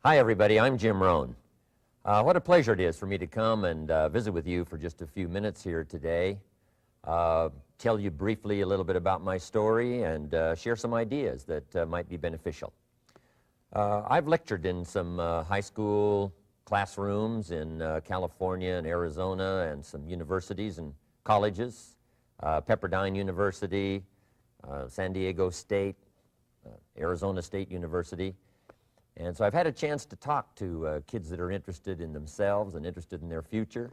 Hi, everybody. I'm Jim Rohn. What a pleasure it is for me to come and visit with you for just a few minutes here today. Tell you briefly a little bit about my story and share some ideas that might be beneficial. I've lectured in some high school classrooms in California and Arizona and some universities and colleges, Pepperdine University, San Diego State, Arizona State University. And so I've had a chance to talk to kids that are interested in themselves and interested in their future,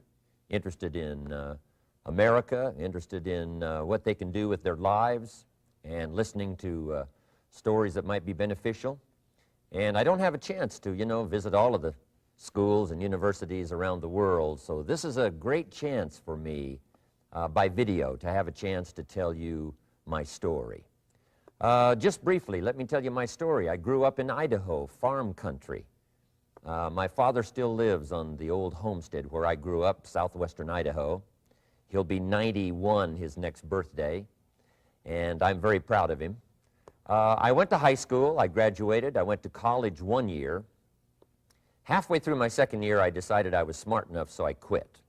interested in America, interested in what they can do with their lives, and listening to stories that might be beneficial. And I don't have a chance to, visit all of the schools and universities around the world, so this is a great chance for me by video to have a chance to tell you my story. Just briefly, let me tell you my story. I grew up in Idaho, farm country. My father still lives on the old homestead where I grew up, southwestern Idaho. He'll be 91 his next birthday, and I'm very proud of him. I went to high school. I graduated. I went to college 1 year. Halfway through my second year, I decided I was smart enough, so I quit.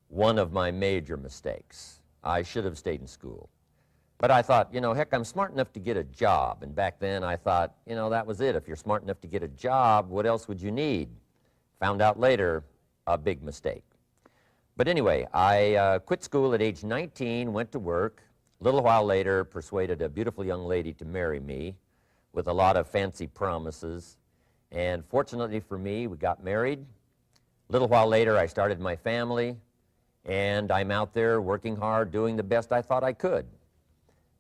One of my major mistakes. I should have stayed in school. But I thought, heck, I'm smart enough to get a job. And back then I thought, that was it. If you're smart enough to get a job, what else would you need? Found out later, a big mistake. But anyway, I quit school at age 19, went to work. A little while later, persuaded a beautiful young lady to marry me with a lot of fancy promises. And fortunately for me, we got married. A little while later, I started my family. And I'm out there working hard, doing the best I thought I could.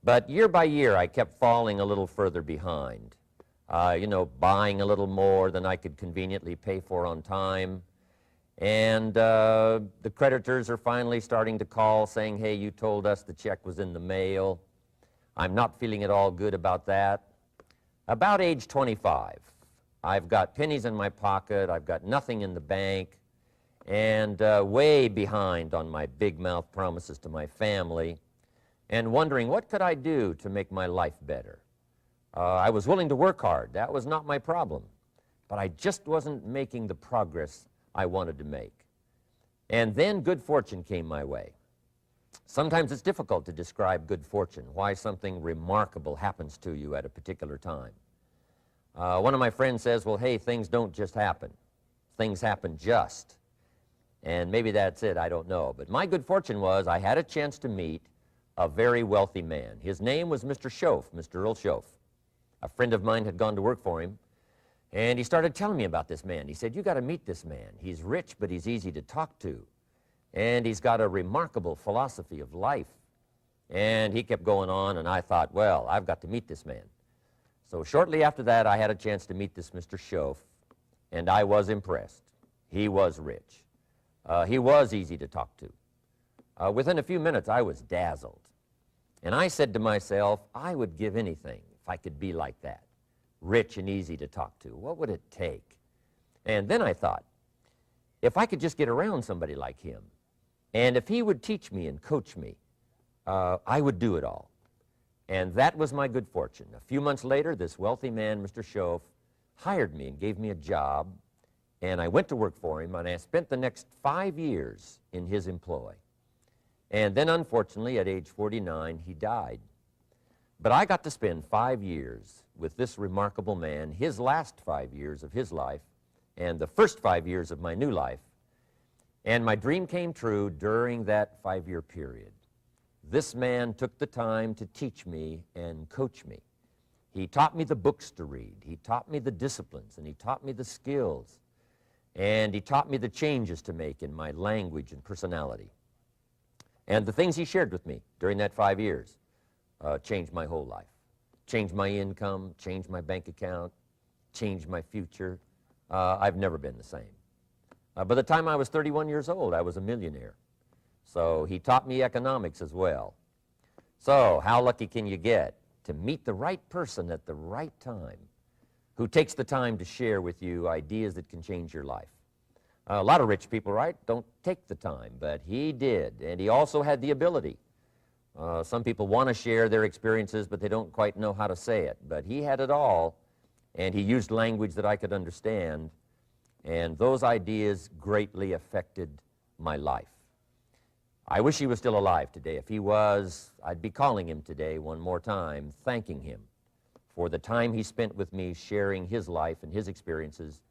But year by year, I kept falling a little further behind, buying a little more than I could conveniently pay for on time. And the creditors are finally starting to call saying, hey, you told us the check was in the mail. I'm not feeling at all good about that. About age 25, I've got pennies in my pocket, I've got nothing in the bank, and way behind on my big mouth promises to my family, and wondering what could I do to make my life better. I was willing to work hard. That was not my problem. But I just wasn't making the progress I wanted to make. And then good fortune came my way. Sometimes it's difficult to describe good fortune, why something remarkable happens to you at a particular time. One of my friends says, well, hey, things don't just happen. Things happen just. And maybe that's it, I don't know. But my good fortune was I had a chance to meet a very wealthy man. His name was Mr. Schoaf, Mr. Earl Schoaf. A friend of mine had gone to work for him, and he started telling me about this man. He said, you got to meet this man. He's rich, but he's easy to talk to, and he's got a remarkable philosophy of life. And he kept going on, and I thought, well, I've got to meet this man. So shortly after that, I had a chance to meet this Mr. Schoaf, and I was impressed. He was rich. He was easy to talk to. Within a few minutes, I was dazzled. And I said to myself, I would give anything if I could be like that, rich and easy to talk to. What would it take? And then I thought, if I could just get around somebody like him, and if he would teach me and coach me, I would do it all. And that was my good fortune. A few months later, this wealthy man, Mr. Schoaf, hired me and gave me a job, and I went to work for him, and I spent the next 5 years in his employ. And then, unfortunately, at age 49, he died. But I got to spend 5 years with this remarkable man, his last 5 years of his life, and the first 5 years of my new life. And my dream came true during that 5-year period. This man took the time to teach me and coach me. He taught me the books to read. He taught me the disciplines, and he taught me the skills. And he taught me the changes to make in my language and personality. And the things he shared with me during that 5 years changed my whole life. Changed my income, changed my bank account, changed my future. I've never been the same. By the time I was 31 years old, I was a millionaire. So he taught me economics as well. So how lucky can you get to meet the right person at the right time who takes the time to share with you ideas that can change your life? A lot of rich people, right, don't take the time, but he did, and he also had the ability. Some people want to share their experiences, but they don't quite know how to say it, but he had it all, and he used language that I could understand, and those ideas greatly affected my life. I wish he was still alive today. If he was, I'd be calling him today one more time, thanking him for the time he spent with me sharing his life and his experiences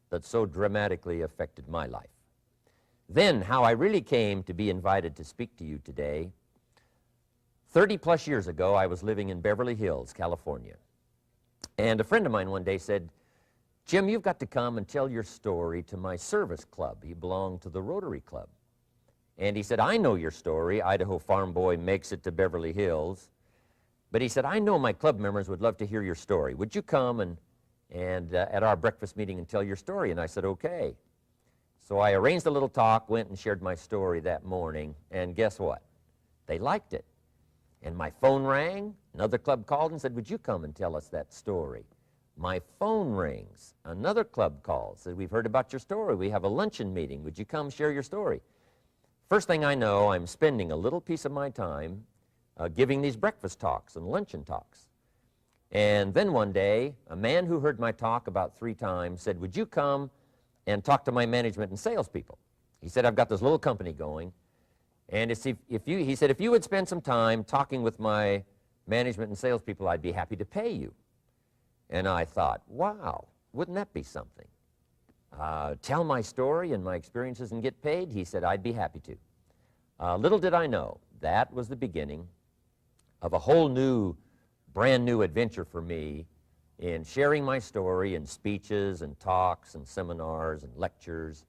that so dramatically affected my life. Then, how I really came to be invited to speak to you today. 30-plus years ago, I was living in Beverly Hills, California. And a friend of mine one day said, "Jim, you've got to come and tell your story to my service club." He belonged to the Rotary Club. And he said, "I know your story. Idaho farm boy makes it to Beverly Hills." But he said, "I know my club members would love to hear your story. Would you come and at our breakfast meeting and tell your story?" And I said, "Okay." So I arranged a little talk, went and shared my story that morning, and guess what? They liked it. And my phone rang. Another club called and said, "Would you come and tell us that story?" My phone rings. Another club calls, said, "We've heard about your story. We have a luncheon meeting. Would you come share your story?" First thing I know, I'm spending a little piece of my time giving these breakfast talks and luncheon talks. And then one day, a man who heard my talk about 3 times said, "Would you come and talk to my management and salespeople?" He said, "I've got this little company going, and he said, if you would spend some time talking with my management and salespeople, I'd be happy to pay you." And I thought, wow, wouldn't that be something? Tell my story and my experiences and get paid? He said, "I'd be happy to." Little did I know, that was the beginning of a whole new, brand new adventure for me in sharing my story in speeches and talks and seminars and lectures.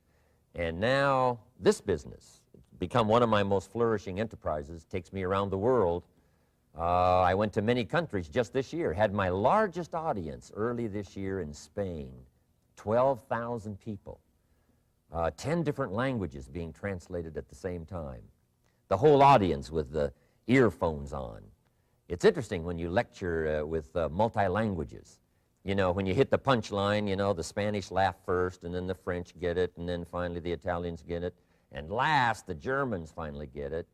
And now this business, it's become one of my most flourishing enterprises, takes me around the world. I went to many countries just this year, had my largest audience early this year in Spain, 12,000 people, 10 different languages being translated at the same time, the whole audience with the earphones on. It's interesting when you lecture with multi-languages. You know, when you hit the punchline, you know, the Spanish laugh first, and then the French get it, and then finally the Italians get it, and last the Germans finally get it.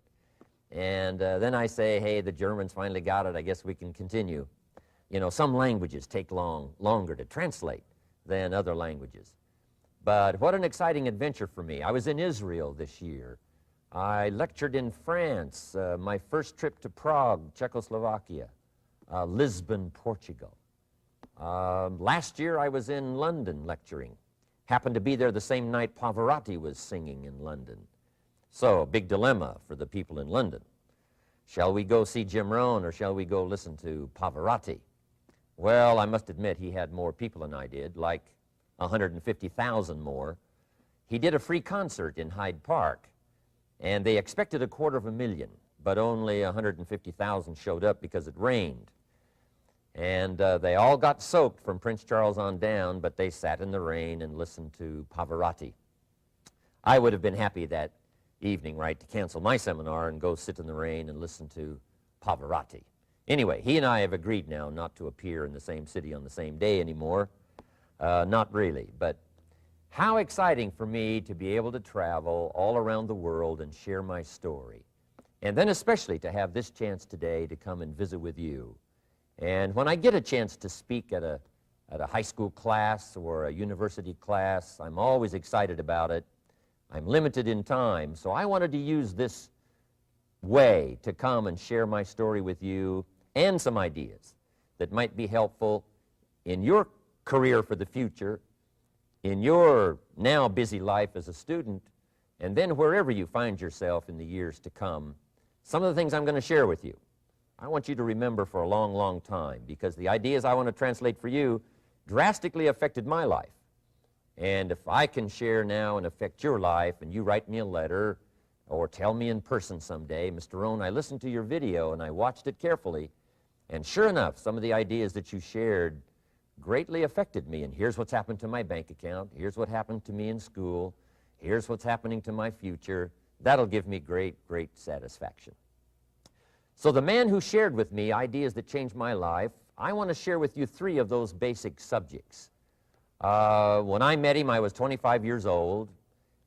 And then I say, "Hey, the Germans finally got it, I guess we can continue." You know, some languages take longer to translate than other languages. But what an exciting adventure for me. I was in Israel this year. I lectured in France, my first trip to Prague, Czechoslovakia, Lisbon, Portugal. Last year I was in London lecturing. Happened to be there the same night Pavarotti was singing in London. So, a big dilemma for the people in London. Shall we go see Jim Rohn or shall we go listen to Pavarotti? Well, I must admit he had more people than I did, like 150,000 more. He did a free concert in Hyde Park, and they expected 250,000, but only 150,000 showed up because it rained. And they all got soaked from Prince Charles on down, but they sat in the rain and listened to Pavarotti. I would have been happy that evening, right, to cancel my seminar and go sit in the rain and listen to Pavarotti. Anyway, he and I have agreed now not to appear in the same city on the same day anymore. Not really, but how exciting for me to be able to travel all around the world and share my story. And then especially to have this chance today to come and visit with you. And when I get a chance to speak at a high school class or a university class, I'm always excited about it. I'm limited in time, so I wanted to use this way to come and share my story with you and some ideas that might be helpful in your career for the future, in your now busy life as a student, and then wherever you find yourself in the years to come. Some of the things I'm going to share with you, I want you to remember for a long, long time, because the ideas I want to translate for you drastically affected my life. And if I can share now and affect your life, and you write me a letter or tell me in person someday, "Mr. Rohn, I listened to your video and I watched it carefully, and sure enough, some of the ideas that you shared greatly affected me, and here's what's happened to my bank account, here's what happened to me in school, here's what's happening to my future," that'll give me great, great satisfaction. So the man who shared with me ideas that changed my life, I want to share with you 3 of those basic subjects. When I met him, I was 25 years old,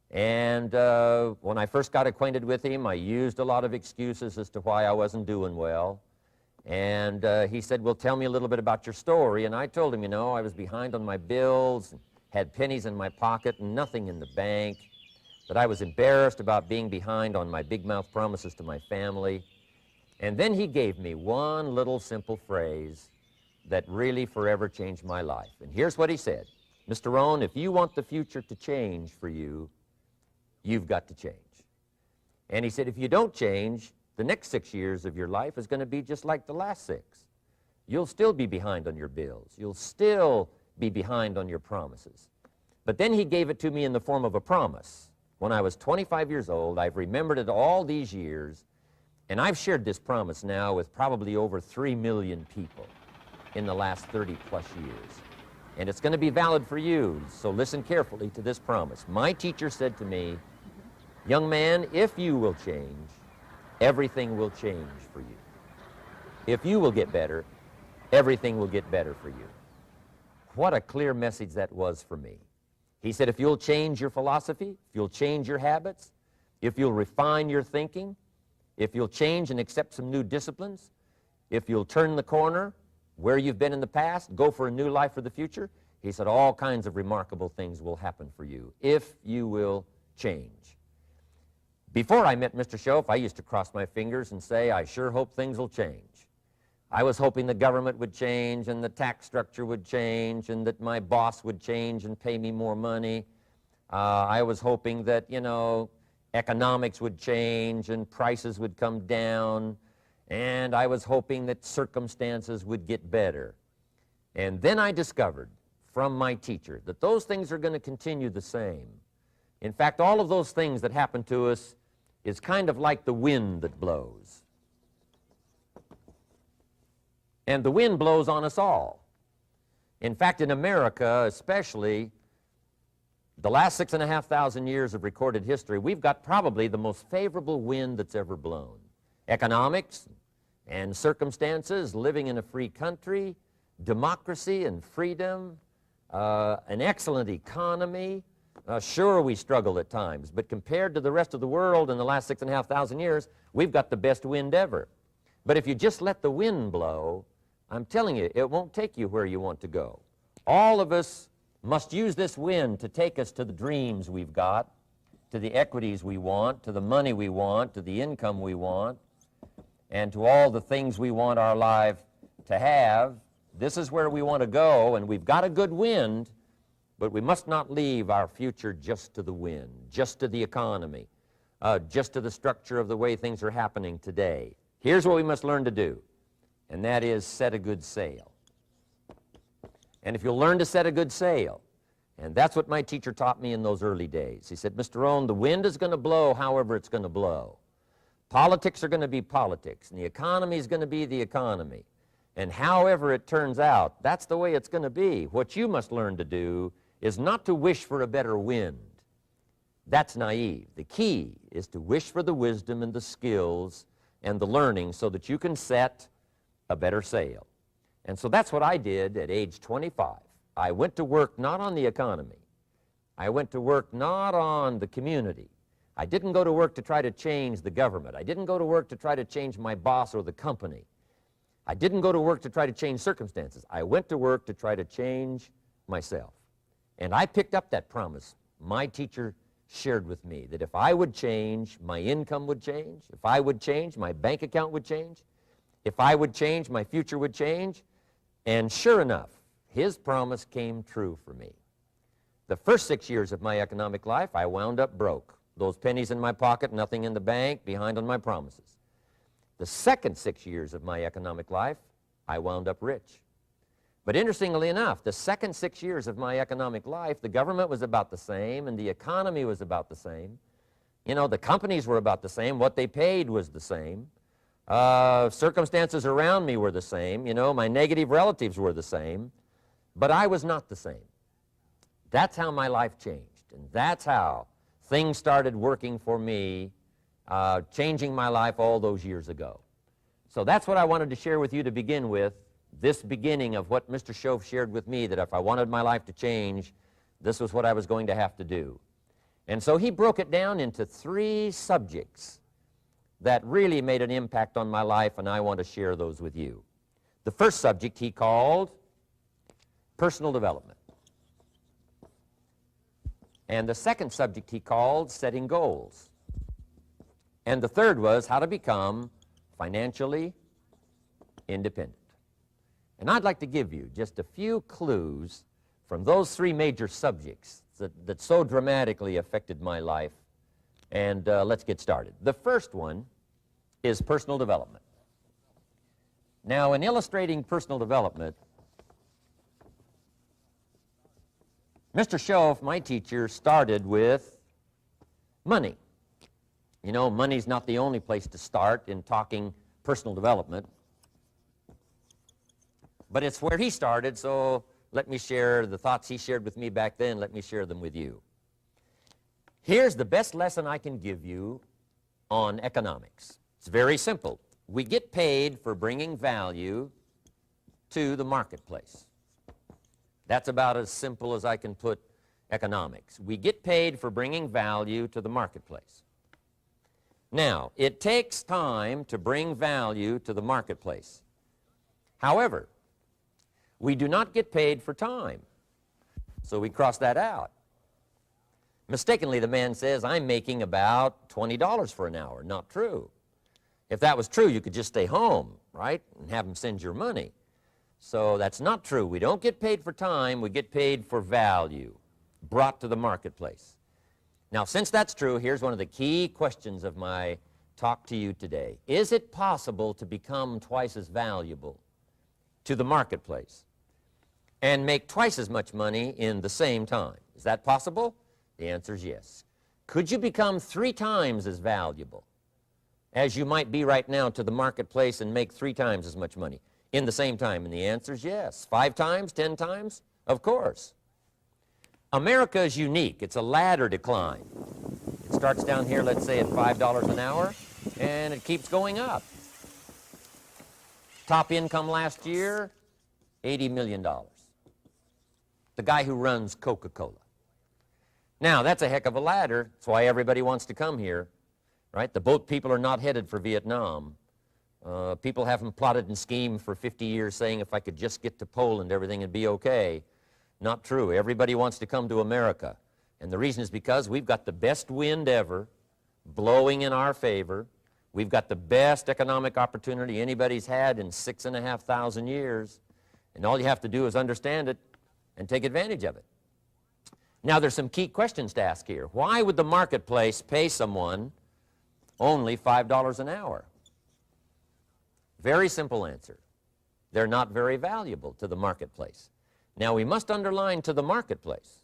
and when I first got acquainted with him, I used a lot of excuses as to why I wasn't doing well. And he said, well, tell me a little bit about your story. And I told him, you know, I was behind on my bills, had pennies in my pocket and nothing in the bank, that I was embarrassed about being behind on my big mouth promises to my family. And then he gave me one little simple phrase that really forever changed my life. And here's what he said: Mr. Rohn, if you want the future to change for you, you've got to change. And he said, if you don't change, the next 6 years of your life is going to be just like the last 6. You'll still be behind on your bills. You'll still be behind on your promises. But then he gave it to me in the form of a promise. When I was 25 years old, I've remembered it all these years, and I've shared this promise now with probably over 3 million people in the last 30-plus years. And it's going to be valid for you, so listen carefully to this promise. My teacher said to me, young man, if you will change, everything will change for you. If you will get better, everything will get better for you. What a clear message that was for me. He said, if you'll change your philosophy, if you'll change your habits, if you'll refine your thinking, if you'll change and accept some new disciplines, if you'll turn the corner where you've been in the past, go for a new life for the future, he said all kinds of remarkable things will happen for you if you will change. Before I met Mr. Shoaff, I used to cross my fingers and say, I sure hope things will change. I was hoping the government would change and the tax structure would change and that my boss would change and pay me more money. I was hoping that, you know, economics would change and prices would come down, and I was hoping that circumstances would get better. And then I discovered from my teacher that those things are going to continue the same. In fact, all of those things that happen to us is kind of like the wind that blows. And the wind blows on us all. In fact, in America especially, the last 6,500 years of recorded history, we've got probably the most favorable wind that's ever blown. Economics and circumstances, living in a free country, democracy and freedom, an excellent economy. Sure, we struggle at times, but compared to the rest of the world in the last 6,500 years, we've got the best wind ever. But if you just let the wind blow, I'm telling you, it won't take you where you want to go. All of us must use this wind to take us to the dreams we've got, to the equities we want, to the money we want, to the income we want, and to all the things we want our life to have. This is where we want to go, and we've got a good wind, but we must not leave our future just to the wind, just to the economy, just to the structure of the way things are happening today. Here's what we must learn to do, and that is set a good sail. And if you'll learn to set a good sail, and that's what my teacher taught me in those early days. He said, Mr. Rohn, the wind is going to blow however it's going to blow. Politics are going to be politics, and the economy is going to be the economy. And however it turns out, that's the way it's going to be. What you must learn to do is not to wish for a better wind. That's naive. The key is to wish for the wisdom and the skills and the learning so that you can set a better sail. And so that's what I did at age 25. I went to work not on the economy. I went to work not on the community. I didn't go to work to try to change the government. I didn't go to work to try to change my boss or the company. I didn't go to work to try to change circumstances. I went to work to try to change myself. And I picked up that promise my teacher shared with me, that if I would change, my income would change. If I would change, my bank account would change. If I would change, my future would change. And sure enough, his promise came true for me. The first 6 years of my economic life, I wound up broke. Those pennies in my pocket, nothing in the bank, behind on my promises. The second 6 years of my economic life, I wound up rich. But interestingly enough, the second 6 years of my economic life, the government was about the same and the economy was about the same. You know, the companies were about the same. What they paid was the same. Circumstances around me were the same. You know, my negative relatives were the same. But I was not the same. That's how my life changed. And that's how things started working for me, changing my life all those years ago. So that's what I wanted to share with you to begin with, this beginning of what Mr. Shoaff shared with me, that if I wanted my life to change, this was what I was going to have to do. And so he broke it down into 3 subjects that really made an impact on my life, and I want to share those with you. The first subject he called personal development. And the second subject he called setting goals. And the third was how to become financially independent. And I'd like to give you just a few clues from those three major subjects that so dramatically affected my life. And let's get started. The first one is personal development. Now, in illustrating personal development, Mr. Schoaf, my teacher, started with money. You know, money's not the only place to start in talking personal development, but it's where he started, so let me share the thoughts he shared with me back then. Let me share them with you. Here's the best lesson I can give you on economics. It's very simple. We get paid for bringing value to the marketplace. That's about as simple as I can put economics. We get paid for bringing value to the marketplace. Now, it takes time to bring value to the marketplace. However, we do not get paid for time, so we cross that out. Mistakenly, the man says, I'm making about $20 for an hour. Not true. If that was true, you could just stay home, right, and have them send your money. So that's not true. We don't get paid for time. We get paid for value brought to the marketplace. Now, since that's true, here's one of the key questions of my talk to you today. Is it possible to become twice as valuable to the marketplace and make twice as much money in the same time? Is that possible? The answer is yes. Could you become 3 times as valuable as you might be right now to the marketplace and make 3 times as much money in the same time? And the answer is yes. 5 times, 10 times? Of course. America is unique. It's a ladder decline. It starts down here, let's say, at $5 an hour, and it keeps going up. Top income last year, $80 million. The guy who runs Coca-Cola. Now, that's a heck of a ladder. That's why everybody wants to come here, right? The boat people are not headed for Vietnam. People haven't plotted and schemed for 50 years saying if I could just get to Poland, everything would be okay. Not true. Everybody wants to come to America. And the reason is because we've got the best wind ever blowing in our favor. We've got the best economic opportunity anybody's had in 6,500 years. And all you have to do is understand it and take advantage of it. Now, there's some key questions to ask here. Why would the marketplace pay someone only $5 an hour? Very simple answer. They're not very valuable to the marketplace. Now, we must underline to the marketplace.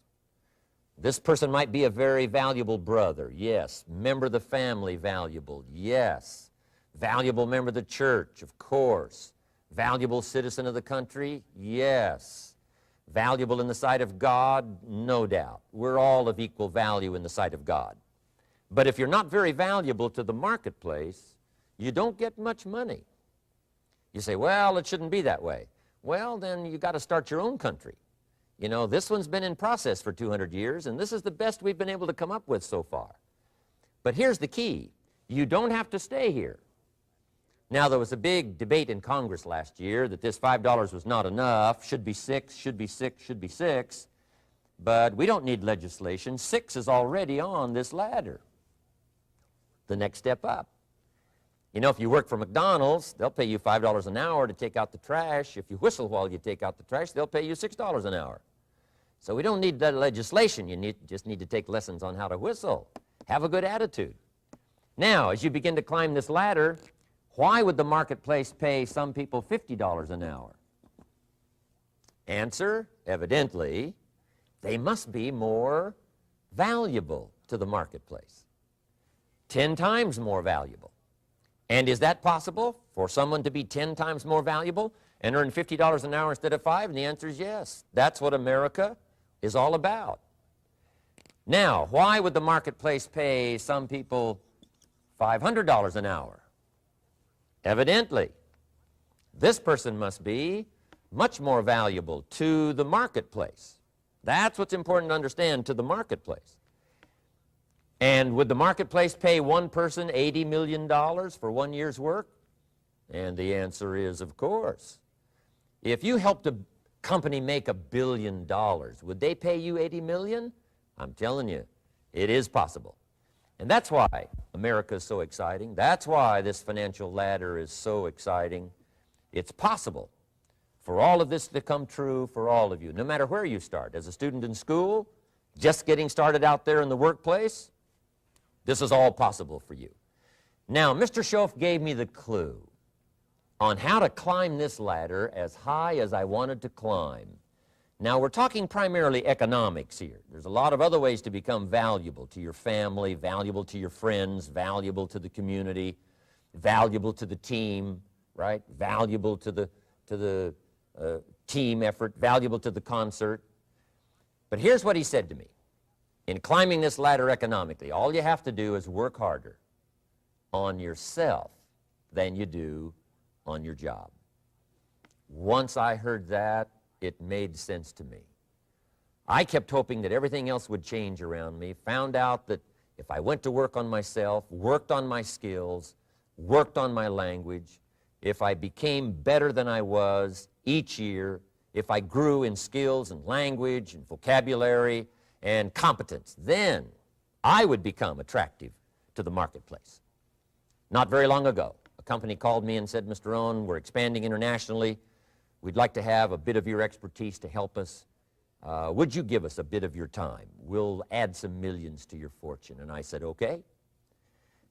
This person might be a very valuable brother, yes. Member of the family, valuable, yes. Valuable member of the church, of course. Valuable citizen of the country, yes. Valuable in the sight of God, no doubt. We're all of equal value in the sight of God. But if you're not very valuable to the marketplace, you don't get much money. You say, well, it shouldn't be that way. Well, then you got to start your own country. You know, this one's been in process for 200 years, and this is the best we've been able to come up with so far. But here's the key. You don't have to stay here. Now, there was a big debate in Congress last year that this $5 was not enough, should be 6, should be 6, should be 6. But we don't need legislation. 6 is already on this ladder. The next step up. You know, if you work for McDonald's, they'll pay you $5 an hour to take out the trash. If you whistle while you take out the trash, they'll pay you $6 an hour. So we don't need that legislation. You just need to take lessons on how to whistle. Have a good attitude. Now, as you begin to climb this ladder, why would the marketplace pay some people $50 an hour? Answer, evidently, they must be more valuable to the marketplace. 10 times more valuable. And is that possible for someone to be 10 times more valuable and earn $50 an hour instead of 5? And the answer is yes. That's what America is all about. Now, why would the marketplace pay some people $500 an hour? Evidently, this person must be much more valuable to the marketplace. That's what's important to understand, to the marketplace. And would the marketplace pay one person $80 million for 1 year's work? And the answer is, of course. If you helped a company make $1 billion, would they pay you $80 million? I'm telling you, it is possible. And that's why America is so exciting. That's why this financial ladder is so exciting. It's possible for all of this to come true for all of you, no matter where you start. As a student in school, just getting started out there in the workplace, this is all possible for you. Now, Mr. Shoaff gave me the clue on how to climb this ladder as high as I wanted to climb. Now, we're talking primarily economics here. There's a lot of other ways to become valuable to your family, valuable to your friends, valuable to the community, valuable to the team, right? Valuable to the team effort, valuable to the concert. But here's what he said to me. In climbing this ladder economically, all you have to do is work harder on yourself than you do on your job. Once I heard that, it made sense to me. I kept hoping that everything else would change around me, found out that if I went to work on myself, worked on my skills, worked on my language, if I became better than I was each year, if I grew in skills and language and vocabulary and competence, then I would become attractive to the marketplace. Not very long ago, a company called me and said, Mr. Rohn, we're expanding internationally. We'd like to have a bit of your expertise to help us. Would you give us a bit of your time? We'll add some millions to your fortune. And I said, okay.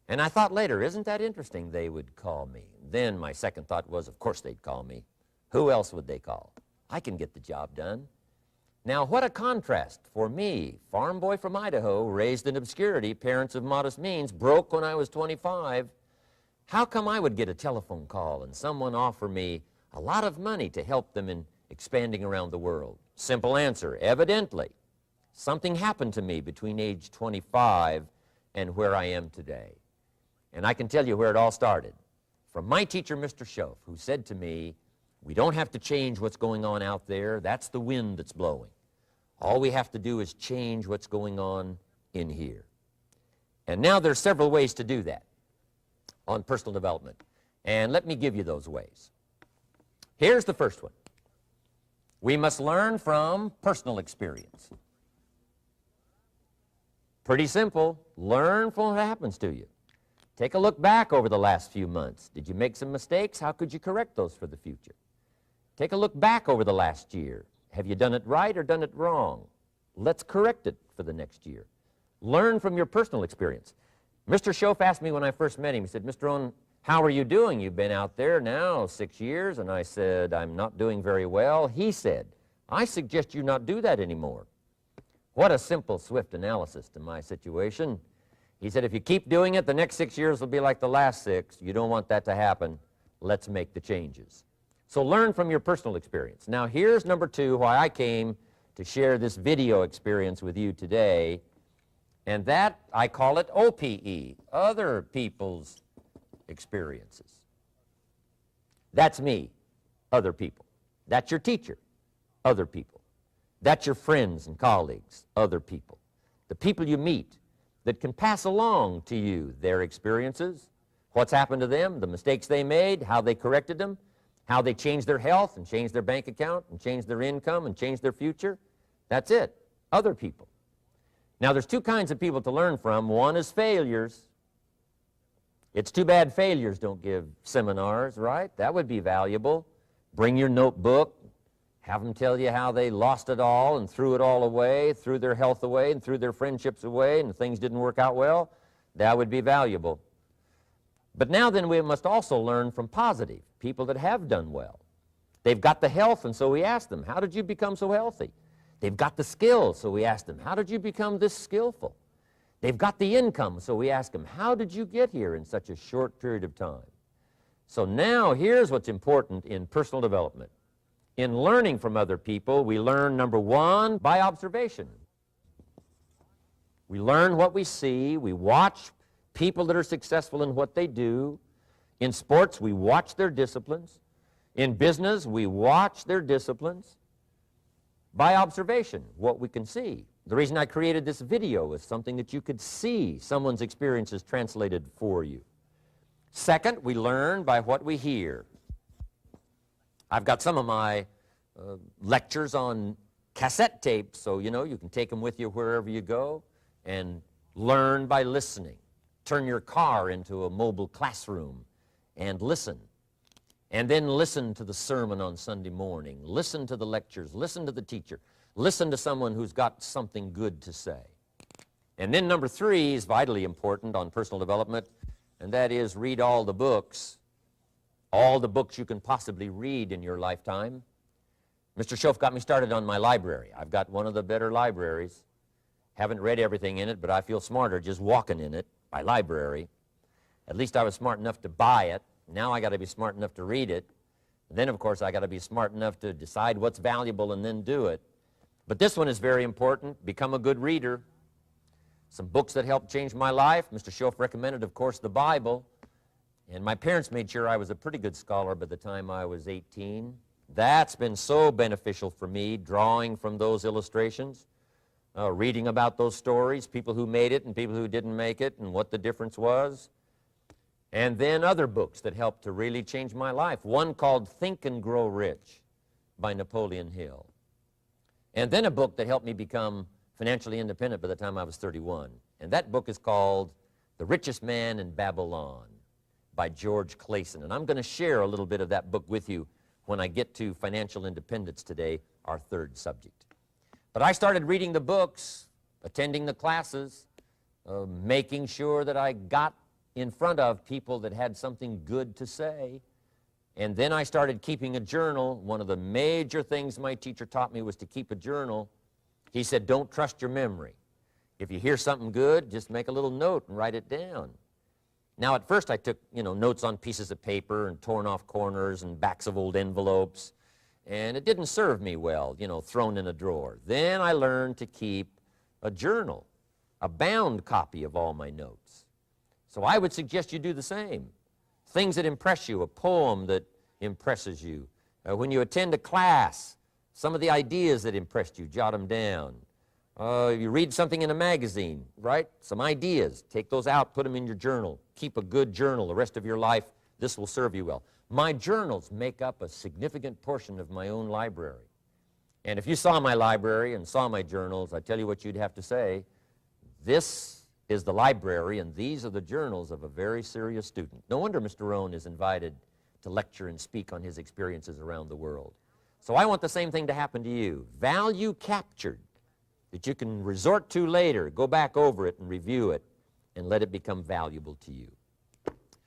And I thought later, isn't that interesting they would call me? Then my second thought was, of course they'd call me. Who else would they call? I can get the job done. Now, what a contrast for me, farm boy from Idaho, raised in obscurity, parents of modest means, broke when I was 25. How come I would get a telephone call and someone offer me a lot of money to help them in expanding around the world? Simple answer, evidently, something happened to me between age 25 and where I am today. And I can tell you where it all started. From my teacher, Mr. Shoaff, who said to me, we don't have to change what's going on out there. That's the wind that's blowing. All we have to do is change what's going on in here. And now there's several ways to do that on personal development. And let me give you those ways. Here's the first one. We must learn from personal experience. Pretty simple. Learn from what happens to you. Take a look back over the last few months. Did you make some mistakes? How could you correct those for the future? Take a look back over the last year. Have you done it right or done it wrong? Let's correct it for the next year. Learn from your personal experience. Mr. Shoaff asked me when I first met him, he said, Mr. Rohn, how are you doing? You've been out there now 6 years. And I said, I'm not doing very well. He said, I suggest you not do that anymore. What a simple, swift analysis to my situation. He said, if you keep doing it, the next 6 years will be like the last 6. You don't want that to happen. Let's make the changes. So learn from your personal experience. Now, here's number 2, why I came to share this video experience with you today. And that, I call it OPE, other people's experiences. That's me, other people. That's your teacher, other people. That's your friends and colleagues, other people. The people you meet that can pass along to you their experiences, what's happened to them, the mistakes they made, how they corrected them, how they changed their health and changed their bank account and changed their income and changed their future. That's it, other people. Now, there's 2 kinds of people to learn from. One is failures. It's too bad failures don't give seminars, right? That would be valuable. Bring your notebook, have them tell you how they lost it all and threw it all away, threw their health away and threw their friendships away and things didn't work out well. That would be valuable. But now then we must also learn from positive, people that have done well. They've got the health, and so we ask them, how did you become so healthy? They've got the skills, so we ask them, how did you become this skillful? They've got the income, so we ask them, how did you get here in such a short period of time? So now here's what's important in personal development. In learning from other people, we learn, number 1, by observation. We learn what we see. We watch people that are successful in what they do. In sports, we watch their disciplines. In business, we watch their disciplines. By observation, what we can see. The reason I created this video is something that you could see someone's experiences translated for you. Second, we learn by what we hear. I've got some of my lectures on cassette tapes, so you know you can take them with you wherever you go and learn by listening. Turn your car into a mobile classroom and listen. And then listen to the sermon on Sunday morning. Listen to the lectures. Listen to the teacher. Listen to someone who's got something good to say. And then number 3 is vitally important on personal development, and that is read all the books you can possibly read in your lifetime. Mr. Schoaf got me started on my library. I've got one of the better libraries. Haven't read everything in it, but I feel smarter just walking in it, my library. At least I was smart enough to buy it. Now I got to be smart enough to read it. And then, of course, I got to be smart enough to decide what's valuable and then do it. But this one is very important. Become a good reader. Some books that helped change my life. Mr. Schoaf recommended, of course, the Bible. And my parents made sure I was a pretty good scholar by the time I was 18. That's been so beneficial for me, drawing from those illustrations, reading about those stories, people who made it and people who didn't make it, and what the difference was. And then other books that helped to really change my life. One called Think and Grow Rich by Napoleon Hill. And then a book that helped me become financially independent by the time I was 31. And that book is called The Richest Man in Babylon by George Clason. And I'm going to share a little bit of that book with you when I get to financial independence today, our 3rd subject. But I started reading the books, attending the classes, making sure that I got in front of people that had something good to say. And then I started keeping a journal. One of the major things my teacher taught me was to keep a journal. He said, don't trust your memory. If you hear something good, just make a little note and write it down. Now, at first I took, notes on pieces of paper and torn off corners and backs of old envelopes. And it didn't serve me well, thrown in a drawer. Then I learned to keep a journal, a bound copy of all my notes. So I would suggest you do the same. Things that impress you, a poem that impresses you. When you attend a class, some of the ideas that impressed you, jot them down. You read something in a magazine, right? Some ideas. Take those out, put them in your journal. Keep a good journal the rest of your life. This will serve you well. My journals make up a significant portion of my own library. And if you saw my library and saw my journals, I tell you what you'd have to say. This is the library, and these are the journals of a very serious student. No wonder Mr. Rohn is invited to lecture and speak on his experiences around the world. So I want the same thing to happen to you. Value captured that you can resort to later, go back over it and review it, and let it become valuable to you.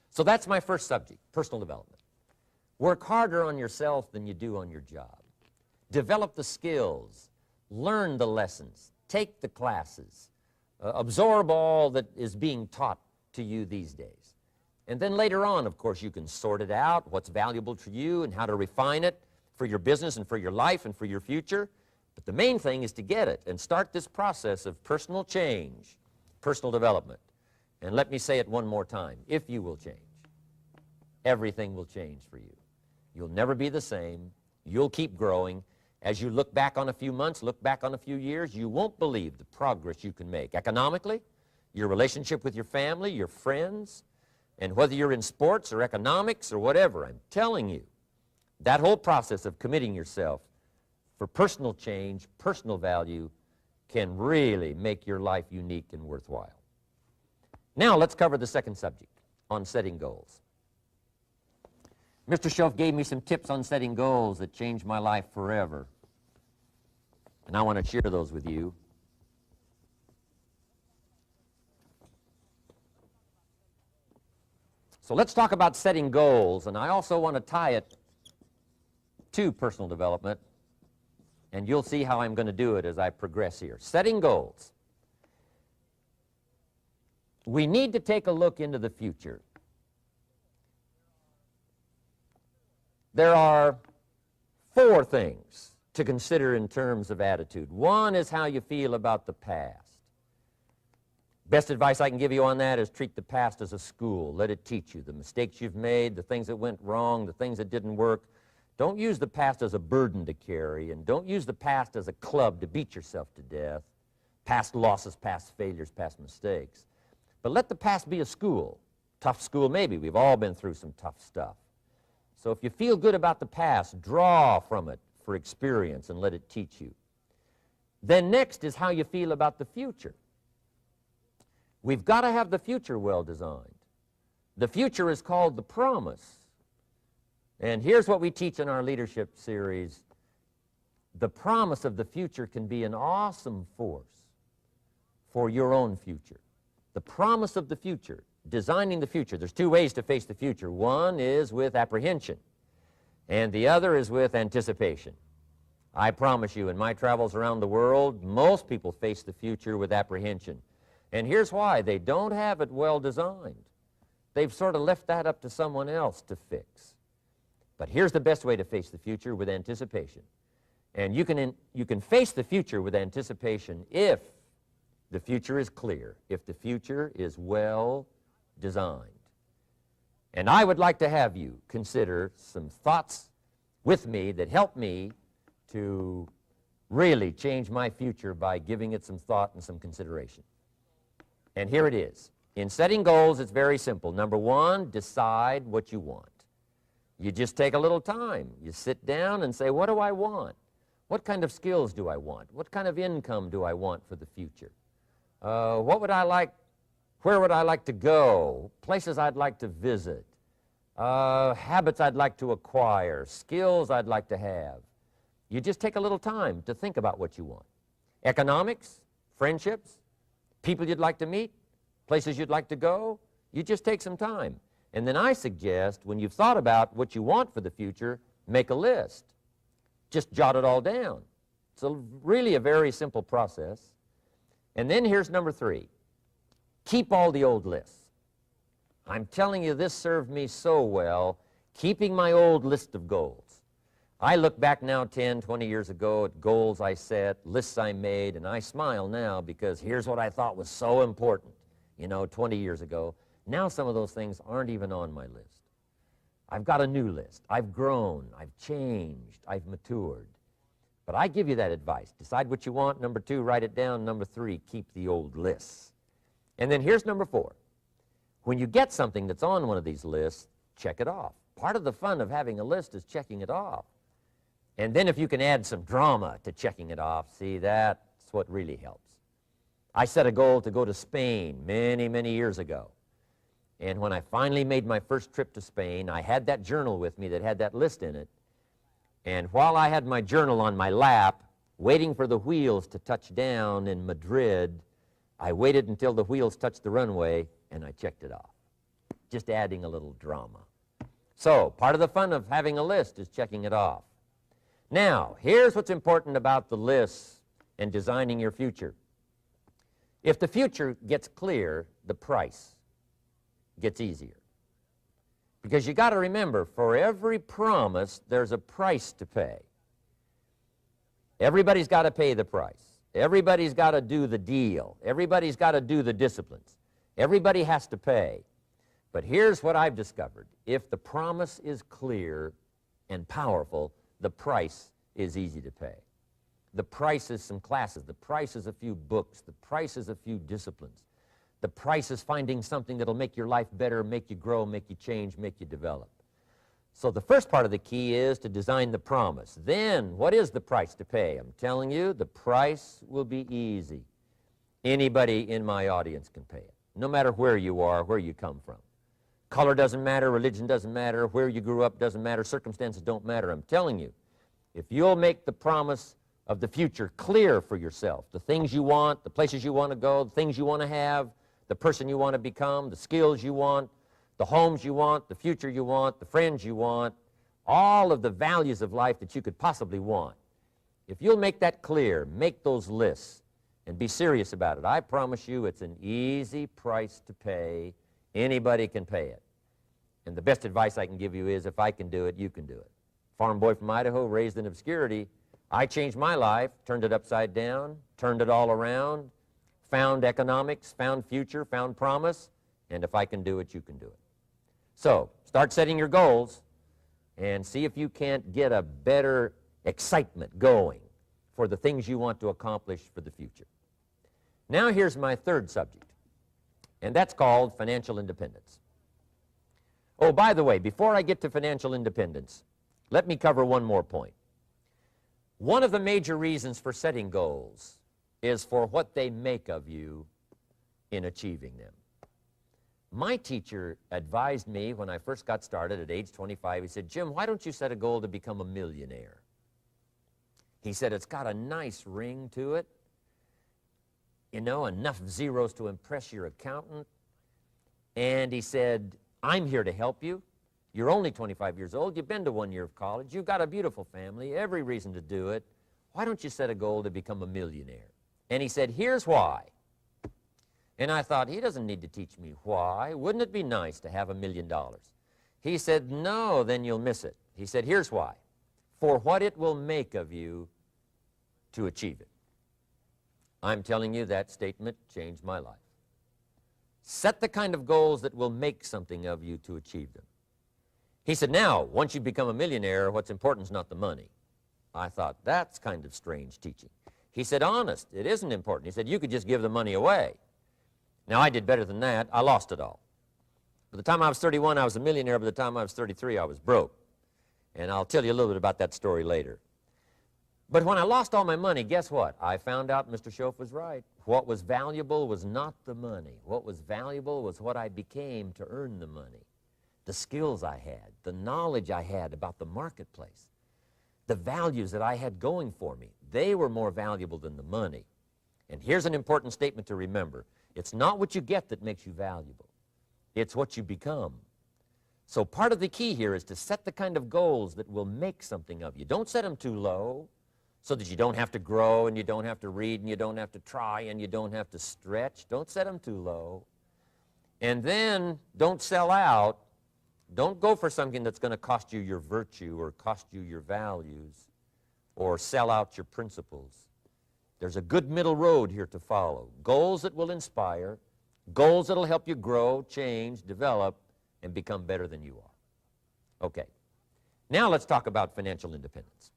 So that's my first subject, personal development. Work harder on yourself than you do on your job. Develop the skills, learn the lessons, take the classes, absorb all that is being taught to you these days. And then later on, of course, you can sort it out, what's valuable to you and how to refine it for your business and for your life and for your future. But the main thing is to get it and start this process of personal change, personal development. And let me say it one more time. If you will change, everything will change for you. You'll never be the same. You'll keep growing. As you look back on a few months, look back on a few years, you won't believe the progress you can make. Economically, your relationship with your family, your friends, and whether you're in sports or economics or whatever, I'm telling you, that whole process of committing yourself for personal change, personal value, can really make your life unique and worthwhile. Now let's cover the 2nd subject, on setting goals. Mr. Schoaf gave me some tips on setting goals that changed my life forever. And I want to share those with you. So let's talk about setting goals, and I also want to tie it to personal development, and you'll see how I'm going to do it as I progress here. Setting goals. We need to take a look into the future. There are 4 things to consider in terms of attitude. One is how you feel about the past. Best advice I can give you on that is treat the past as a school. Let it teach you the mistakes you've made, the things that went wrong, the things that didn't work. Don't use the past as a burden to carry, and don't use the past as a club to beat yourself to death. Past losses, past failures, past mistakes. But let the past be a school. Tough school maybe. We've all been through some tough stuff. So if you feel good about the past, draw from it for experience and let it teach you. Then next is how you feel about the future. We've got to have the future well designed. The future is called the promise. And here's what we teach in our leadership series. The promise of the future can be an awesome force for your own future. The promise of the future, designing the future. There's two ways to face the future. One is with apprehension, and the other is with anticipation. I promise you, in my travels around the world, most people face the future with apprehension. And here's why. They don't have it well designed. They've sort of left that up to someone else to fix. But here's the best way to face the future, with anticipation. And you can face the future with anticipation if the future is clear, if the future is well designed. And I would like to have you consider some thoughts with me that help me to really change my future by giving it some thought and some consideration. And here it is. In setting goals, it's very simple. Number one, decide what you want. You just take a little time. You sit down and say, what do I want? What kind of skills do I want? What kind of income do I want for the future? What would I like? Where would I like to go? Places I'd like to visit. Habits I'd like to acquire. Skills I'd like to have. You just take a little time to think about what you want. Economics, friendships, people you'd like to meet, places you'd like to go. You just take some time. And then I suggest, when you've thought about what you want for the future, make a list. Just jot it all down. It's really a very simple process. And then here's number three. Keep all the old lists. I'm telling you, this served me so well, keeping my old list of goals. I look back now 10, 20 years ago at goals I set, lists I made, and I smile now because here's what I thought was so important, 20 years ago. Now some of those things aren't even on my list. I've got a new list. I've grown. I've changed. I've matured. But I give you that advice. Decide what you want. Number two, write it down. Number three, keep the old lists. And then here's number four. When you get something that's on one of these lists, check it off. Part of the fun of having a list is checking it off. And then if you can add some drama to checking it off, see, that's what really helps. I set a goal to go to Spain many, many years ago. And when I finally made my first trip to Spain, I had that journal with me that had that list in it. And while I had my journal on my lap, waiting for the wheels to touch down in Madrid, I waited until the wheels touched the runway, and I checked it off, just adding a little drama. So part of the fun of having a list is checking it off. Now, here's what's important about the lists and designing your future. If the future gets clear, the price gets easier. Because you got to remember, for every promise, there's a price to pay. Everybody's got to pay the price. Everybody's got to do the deal. Everybody's got to do the disciplines. Everybody has to pay. But here's what I've discovered. If the promise is clear and powerful, the price is easy to pay. The price is some classes. The price is a few books. The price is a few disciplines. The price is finding something that'll make your life better, make you grow, make you change, make you develop. So the first part of the key is to design the promise. Then, what is the price to pay? I'm telling you, the price will be easy. Anybody in my audience can pay it, no matter where you are, where you come from. Color doesn't matter, religion doesn't matter, where you grew up doesn't matter, circumstances don't matter. I'm telling you, if you'll make the promise of the future clear for yourself, the things you want, the places you want to go, the things you want to have, the person you want to become, the skills you want, the homes you want, the future you want, the friends you want, all of the values of life that you could possibly want. If you'll make that clear, make those lists, and be serious about it, I promise you it's an easy price to pay. Anybody can pay it. And the best advice I can give you is, if I can do it, you can do it. Farm boy from Idaho, raised in obscurity, I changed my life, turned it upside down, turned it all around, found economics, found future, found promise, and if I can do it, you can do it. So, start setting your goals, and see if you can't get a better excitement going for the things you want to accomplish for the future. Now here's my third subject, and that's called financial independence. Oh, by the way, before I get to financial independence, let me cover one more point. One of the major reasons for setting goals is for what they make of you in achieving them. My teacher advised me when I first got started at age 25, he said, "Jim, why don't you set a goal to become a millionaire?" He said, "It's got a nice ring to it, you know, enough zeros to impress your accountant." And he said, "I'm here to help you. You're only 25 years old. You've been to 1 year of college. You've got a beautiful family, every reason to do it. Why don't you set a goal to become a millionaire?" And he said, "Here's why." And I thought, he doesn't need to teach me why. Wouldn't it be nice to have $1 million? He said, "No, then you'll miss it." He said, "Here's why. For what it will make of you to achieve it." I'm telling you, that statement changed my life. Set the kind of goals that will make something of you to achieve them. He said, "Now, once you become a millionaire, what's important is not the money." I thought, that's kind of strange teaching. He said, "Honest, it isn't important." He said, "You could just give the money away." Now, I did better than that. I lost it all. By the time I was 31, I was a millionaire. By the time I was 33, I was broke. And I'll tell you a little bit about that story later. But when I lost all my money, guess what? I found out Mr. Schoaf was right. What was valuable was not the money. What was valuable was what I became to earn the money. The skills I had, the knowledge I had about the marketplace, the values that I had going for me. They were more valuable than the money. And here's an important statement to remember. It's not what you get that makes you valuable. It's what you become. So part of the key here is to set the kind of goals that will make something of you. Don't set them too low so that you don't have to grow and you don't have to read and you don't have to try and you don't have to stretch. Don't set them too low. And then don't sell out. Don't go for something that's going to cost you your virtue or cost you your values or sell out your principles. There's a good middle road here to follow. Goals that will inspire, goals that will help you grow, change, develop, and become better than you are. Okay. Now let's talk about financial independence.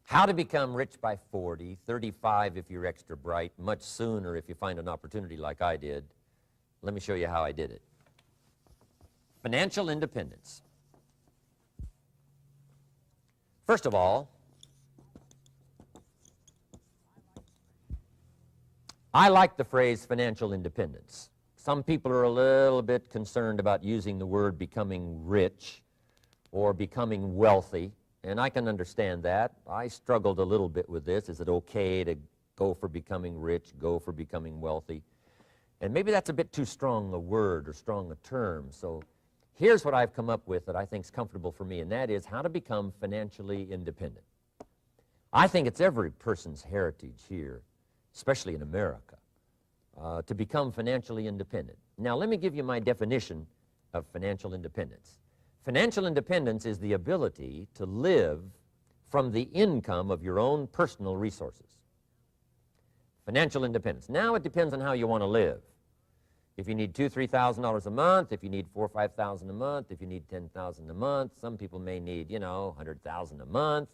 How to become rich by 40, 35 if you're extra bright, much sooner if you find an opportunity like I did. Let me show you how I did it. Financial independence. First of all, I like the phrase financial independence. Some people are a little bit concerned about using the word becoming rich or becoming wealthy, and I can understand that. I struggled a little bit with this. Is it okay to go for becoming rich, go for becoming wealthy? And maybe that's a bit too strong a word or strong a term. So here's what I've come up with that I think is comfortable for me, and that is how to become financially independent. I think it's every person's heritage here, especially in America, to become financially independent. Now, let me give you my definition of financial independence. Financial independence is the ability to live from the income of your own personal resources. Financial independence. Now, it depends on how you want to live. If you need $2,000, $3,000 a month, if you need $4,000 or $5,000 a month, if you need $10,000 a month, some people may need, $100,000 a month.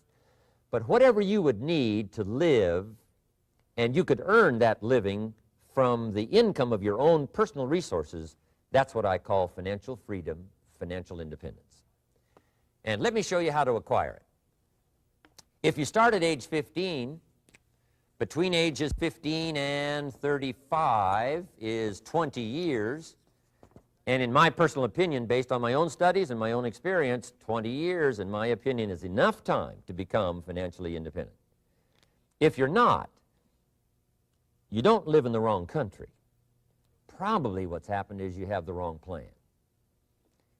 But whatever you would need to live, and you could earn that living from the income of your own personal resources, that's what I call financial freedom, financial independence. And let me show you how to acquire it. If you start at age 15, between ages 15 and 35 is 20 years, and in my personal opinion, based on my own studies and my own experience, 20 years, in my opinion, is enough time to become financially independent. If you're not, you don't live in the wrong country. Probably what's happened is you have the wrong plan.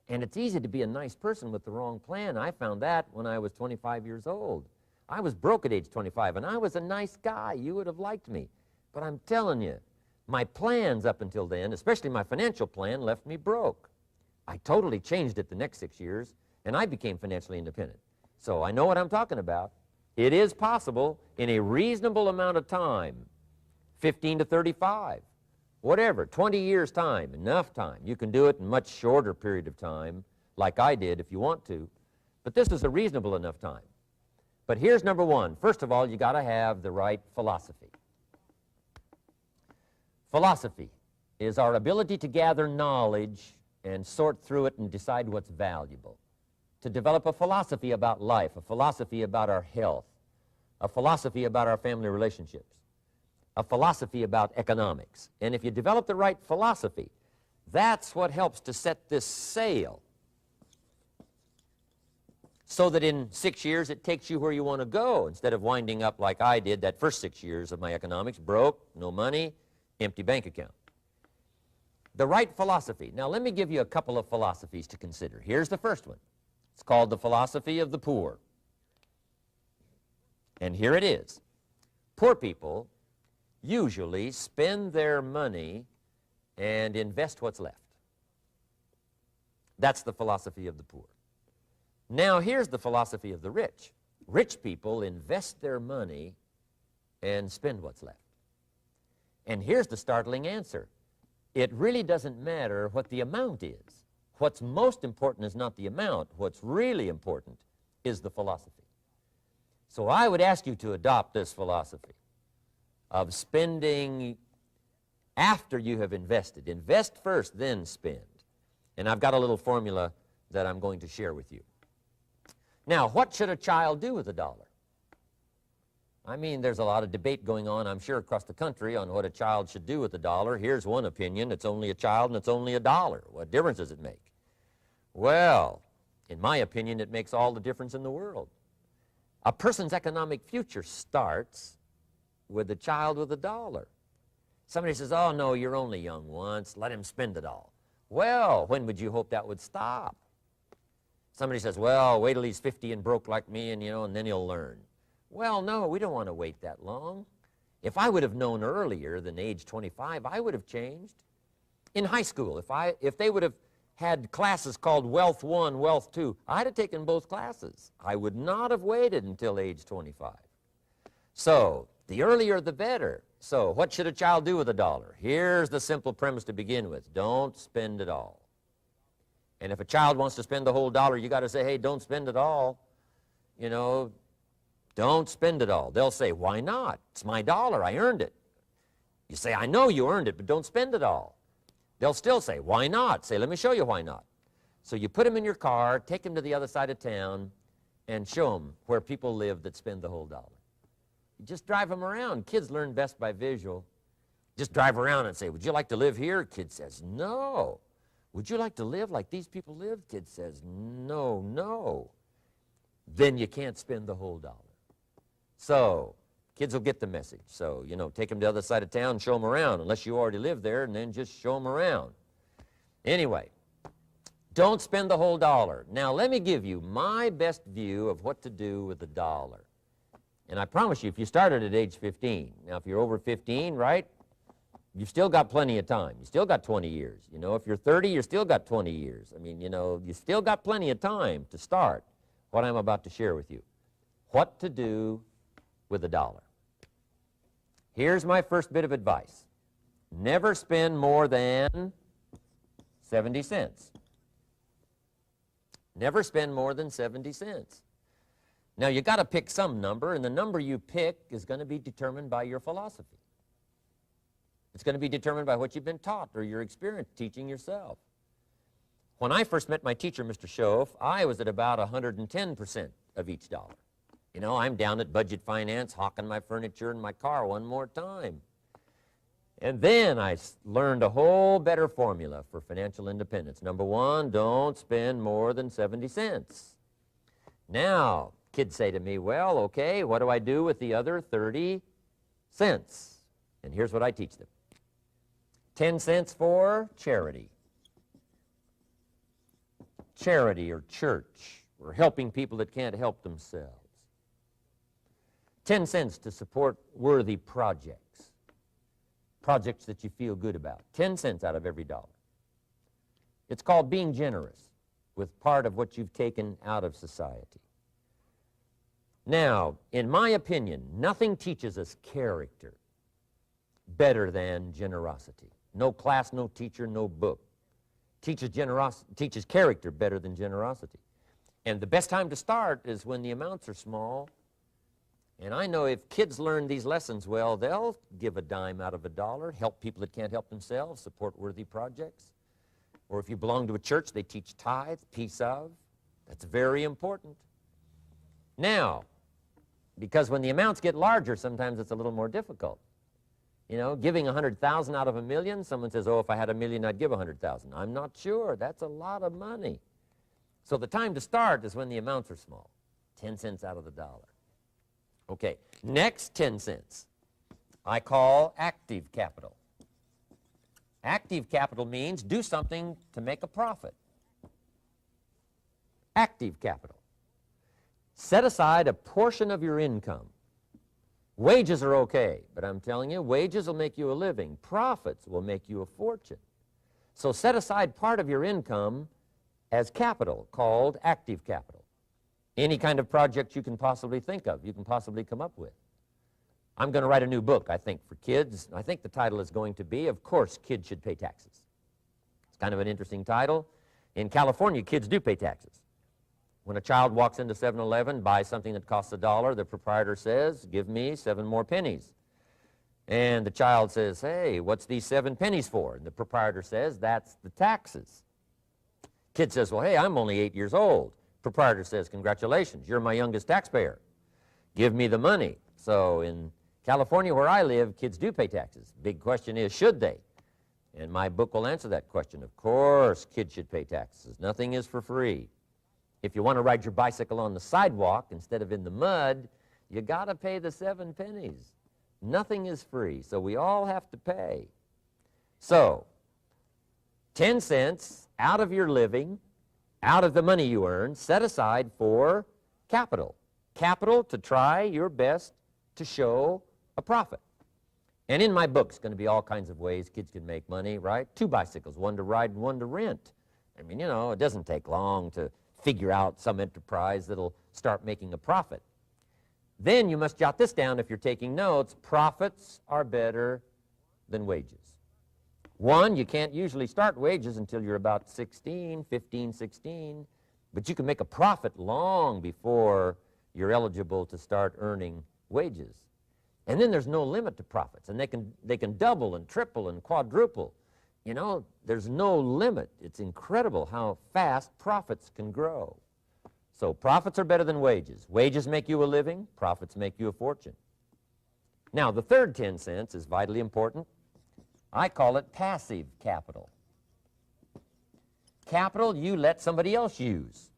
And it's easy to be a nice person with the wrong plan. I found that when I was 25 years old. I was broke at age 25, and I was a nice guy. You would have liked me. But I'm telling you, my plans up until then, especially my financial plan, left me broke. I totally changed it the next 6 years, and I became financially independent. So I know what I'm talking about. It is possible in a reasonable amount of time, 15 to 35, whatever, 20 years' time, enough time. You can do it in a much shorter period of time, like I did if you want to, but this is a reasonable enough time. But here's number one. First of all, you got to have the right philosophy. Philosophy is our ability to gather knowledge and sort through it and decide what's valuable. To develop a philosophy about life, a philosophy about our health, a philosophy about our family relationships, a philosophy about economics. And if you develop the right philosophy, that's what helps to set this sail so that in 6 years it takes you where you want to go instead of winding up like I did that first 6 years of my economics, broke, no money, empty bank account. The right philosophy. Now let me give you a couple of philosophies to consider. Here's the first one. It's called the philosophy of the poor. And here it is. Poor people usually spend their money and invest what's left. That's the philosophy of the poor. Now here's the philosophy of the rich. Rich people invest their money and spend what's left. And here's the startling answer. It really doesn't matter what the amount is. What's most important is not the amount. What's really important is the philosophy. So I would ask you to adopt this philosophy of spending after you have invested. Invest first, then spend. And I've got a little formula that I'm going to share with you. Now, what should a child do with a dollar? I mean, there's a lot of debate going on, I'm sure, across the country on what a child should do with a dollar. Here's one opinion. It's only a child and it's only a dollar. What difference does it make? Well, in my opinion, it makes all the difference in the world. A person's economic future starts with a child with a dollar. Somebody says, oh, no, you're only young once. Let him spend it all. Well, when would you hope that would stop? Somebody says, well, wait till he's 50 and broke like me and then he'll learn. Well, no, we don't want to wait that long. If I would have known earlier than age 25, I would have changed. In high school, if they would have had classes called Wealth 1, Wealth 2, I'd have taken both classes. I would not have waited until age 25. So, the earlier the better. So, what should a child do with a dollar? Here's the simple premise to begin with. Don't spend it all. And if a child wants to spend the whole dollar, you got to say, hey, don't spend it all. Don't spend it all. They'll say, why not? It's my dollar. I earned it. You say, I know you earned it, but don't spend it all. They'll still say, why not? Say, let me show you why not. So you put them in your car, take them to the other side of town, and show them where people live that spend the whole dollar. You just drive them around. Kids learn best by visual. Just drive around and say, would you like to live here? Kid says, no. Would you like to live like these people live? Kid says, no, no. Then you can't spend the whole dollar. So, kids will get the message. So, take them to the other side of town and show them around, unless you already live there, and then just show them around. Anyway, don't spend the whole dollar. Now, let me give you my best view of what to do with the dollar. And I promise you, if you started at age 15, now if you're over 15, right, you've still got plenty of time. You still got 20 years. If you're 30, you've still got 20 years. I mean, you still got plenty of time to start what I'm about to share with you. What to do with a dollar. Here's my first bit of advice. Never spend more than 70 cents. Never spend more than 70 cents. Now, you got to pick some number, and the number you pick is going to be determined by your philosophy. It's going to be determined by what you've been taught or your experience teaching yourself. When I first met my teacher, Mr. Schoaf, I was at about 110% of each dollar. I'm down at budget finance, hawking my furniture and my car one more time. And then I learned a whole better formula for financial independence. Number one, don't spend more than 70 cents. Now, kids say to me, well, okay, what do I do with the other 30 cents? And here's what I teach them. 10 cents for charity. Charity or church, or helping people that can't help themselves. 10 cents to support worthy projects, projects that you feel good about. 10 cents out of every dollar. It's called being generous with part of what you've taken out of society. Now, in my opinion, nothing teaches us character better than generosity. No class, no teacher, no book teaches character better than generosity. And the best time to start is when the amounts are small. And I know if kids learn these lessons well, they'll give a dime out of a dollar, help people that can't help themselves, support worthy projects. Or if you belong to a church, they teach tithe, piece of. That's very important. Now, because when the amounts get larger, sometimes it's a little more difficult. You know, giving 100,000 out of a million, someone says, oh, if I had a million, I'd give 100,000. I'm not sure. That's a lot of money. So the time to start is when the amounts are small, 10 cents out of the dollar. Okay, next 10 cents I call active capital. Active capital means do something to make a profit. Active capital. Set aside a portion of your income. Wages are okay, but I'm telling you, wages will make you a living. Profits will make you a fortune. So set aside part of your income as capital, called active capital. Any kind of project you can possibly think of, you can possibly come up with. I'm going to write a new book, I think, for kids. I think the title is going to be, Of Course, Kids Should Pay Taxes. It's kind of an interesting title. In California, kids do pay taxes. When a child walks into 7-Eleven, buys something that costs $1, the proprietor says, give me 7 more pennies. And the child says, hey, what's these 7 pennies for? And the proprietor says, that's the taxes. Kid says, well, hey, I'm only 8 years old. Proprietor says, congratulations, you're my youngest taxpayer. Give me the money. So in California, where I live, kids do pay taxes. Big question is, should they? And my book will answer that question. Of course, kids should pay taxes. Nothing is for free. If you want to ride your bicycle on the sidewalk instead of in the mud, you got to pay the 7 pennies. Nothing is free, so we all have to pay. So, 10 cents out of your living, out of the money you earn, set aside for capital. Capital to try your best to show a profit. And in my book, it's going to be all kinds of ways kids can make money, right? 2 bicycles, one to ride and one to rent. I mean, you know, it doesn't take long to figure out some enterprise that'll start making a profit. Then you must jot this down if you're taking notes. Profits are better than wages. 1, you can't usually start wages until you're about 16, 15, 16, but you can make a profit long before you're eligible to start earning wages. And then there's no limit to profits, and they can double and triple and quadruple. You know, there's no limit. It's incredible how fast profits can grow. So profits are better than wages. Wages make you a living. Profits make you a fortune. Now, the third 10 cents is vitally important. I call it passive capital. Capital you let somebody else use.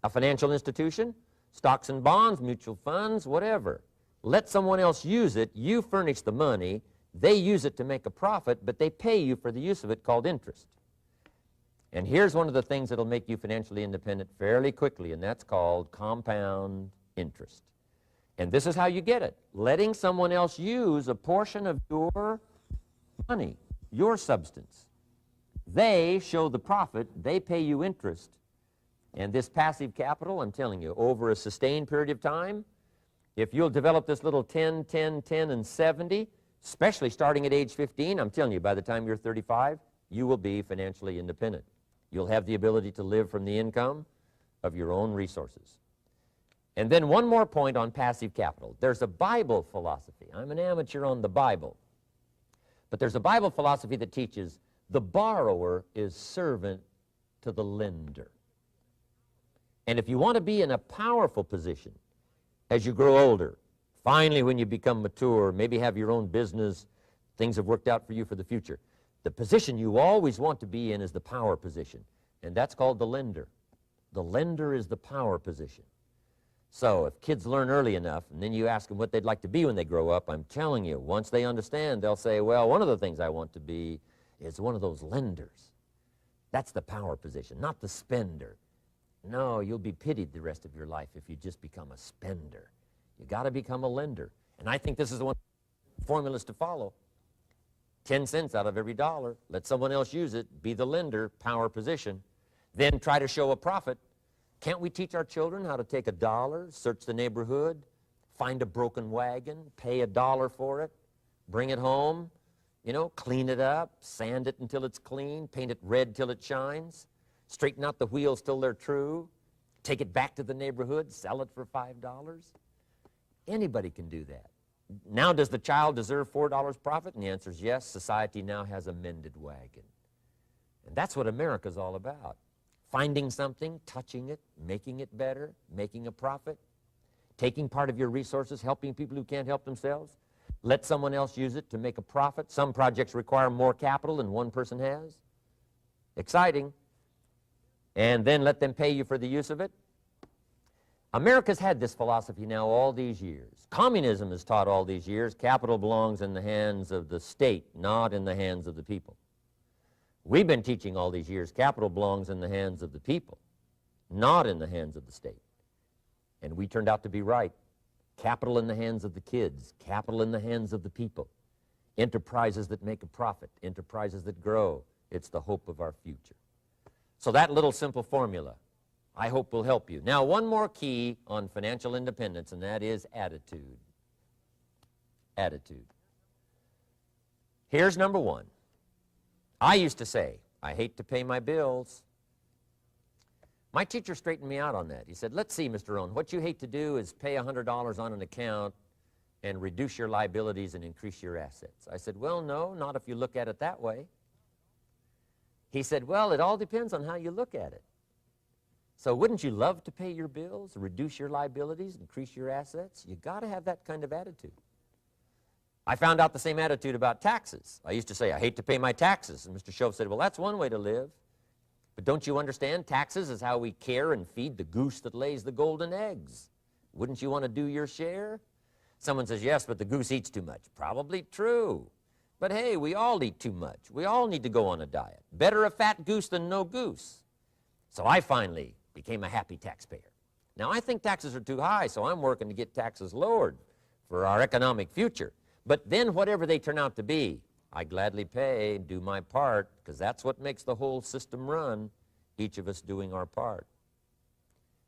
A financial institution, stocks and bonds, mutual funds, whatever. Let someone else use it. You furnish the money. They use it to make a profit, but they pay you for the use of it, called interest. And here's one of the things that'll make you financially independent fairly quickly, and that's called compound interest. And this is how you get it. Letting someone else use a portion of your money, your substance. They show the profit, they pay you interest. And this passive capital, I'm telling you, over a sustained period of time, if you'll develop this little 10, 10, 10, and 70, especially starting at age 15, I'm telling you, by the time you're 35, you will be financially independent. You'll have the ability to live from the income of your own resources. And then one more point on passive capital. There's a Bible philosophy. I'm an amateur on the Bible. But there's a Bible philosophy that teaches the borrower is servant to the lender. And if you want to be in a powerful position as you grow older, finally when you become mature, maybe have your own business, things have worked out for you for the future, the position you always want to be in is the power position, and that's called the lender. The lender is the power position. So if kids learn early enough, and then you ask them what they'd like to be when they grow up, I'm telling you, once they understand, they'll say, well, one of the things I want to be is one of those lenders. That's the power position, not the spender. No, you'll be pitied the rest of your life if you just become a spender. You got to become a lender. And I think this is one of the formulas to follow. 10 cents out of every dollar. Let someone else use it. Be the lender, power position. Then try to show a profit. Can't we teach our children how to take $1, search the neighborhood, find a broken wagon, pay $1 for it, bring it home, You know, clean it up, sand it until it's clean, paint it red till it shines, straighten out the wheels till they're true, take it back to the neighborhood, sell it for $5. Anybody can do that. Now, does the child deserve $4 profit? And the answer is yes. Society now has a mended wagon. And that's what America's all about. Finding something, touching it, making it better, making a profit, taking part of your resources, helping people who can't help themselves. Let someone else use it to make a profit. Some projects require more capital than one person has. Exciting. And then let them pay you for the use of it. America's had this philosophy now all these years. Communism has taught all these years capital belongs in the hands of the state, not in the hands of the people. We've been teaching all these years capital belongs in the hands of the people, not in the hands of the state. And we turned out to be right. Capital in the hands of the kids, capital in the hands of the people. Enterprises that make a profit, enterprises that grow. It's the hope of our future. So that little simple formula, I hope, will help you. Now, one more key on financial independence, and that is attitude. Attitude. Here's number one. I used to say, I hate to pay my bills. My teacher straightened me out on that. He said, let's see, Mr. Rohn, what you hate to do is pay $100 on an account and reduce your liabilities and increase your assets. I said, well, no, not if you look at it that way. He said, well, it all depends on how you look at it. So wouldn't you love to pay your bills, reduce your liabilities, increase your assets? You got to have that kind of attitude. I found out the same attitude about taxes. I used to say, I hate to pay my taxes. And Mr. Shove said, well, that's one way to live. But don't you understand? Taxes is how we care and feed the goose that lays the golden eggs. Wouldn't you want to do your share? Someone says, yes, but the goose eats too much. Probably true. But hey, we all eat too much. We all need to go on a diet. Better a fat goose than no goose. So I finally became a happy taxpayer. Now, I think taxes are too high, so I'm working to get taxes lowered for our economic future. But then whatever they turn out to be, I gladly pay, do my part, because that's what makes the whole system run, each of us doing our part.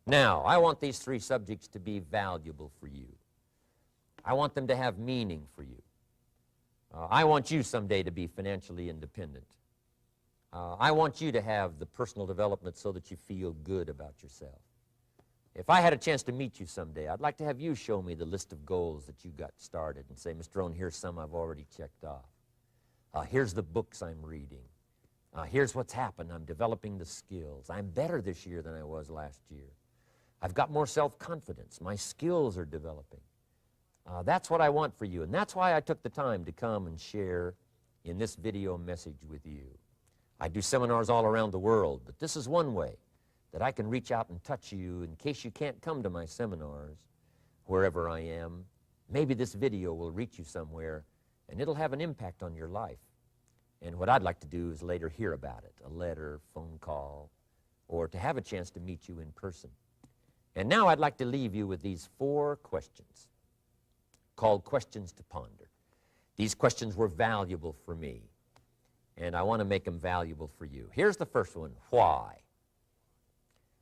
Now, I want these three subjects to be valuable for you. I want them to have meaning for you. I want you someday to be financially independent. I want you to have the personal development so that you feel good about yourself. If I had a chance to meet you someday, I'd like to have you show me the list of goals that you got started and say, Mr. Rohn, here's some I've already checked off. Here's the books I'm reading. Here's what's happened. I'm developing the skills. I'm better this year than I was last year. I've got more self-confidence. My skills are developing. That's what I want for you, and that's why I took the time to come and share in this video message with you. I do seminars all around the world, but this is one way that I can reach out and touch you in case you can't come to my seminars, wherever I am. Maybe this video will reach you somewhere, and it'll have an impact on your life. And what I'd like to do is later hear about it, a letter, phone call, or to have a chance to meet you in person. And now I'd like to leave you with these 4 questions called questions to ponder. These questions were valuable for me, and I want to make them valuable for you. Here's the first one, why?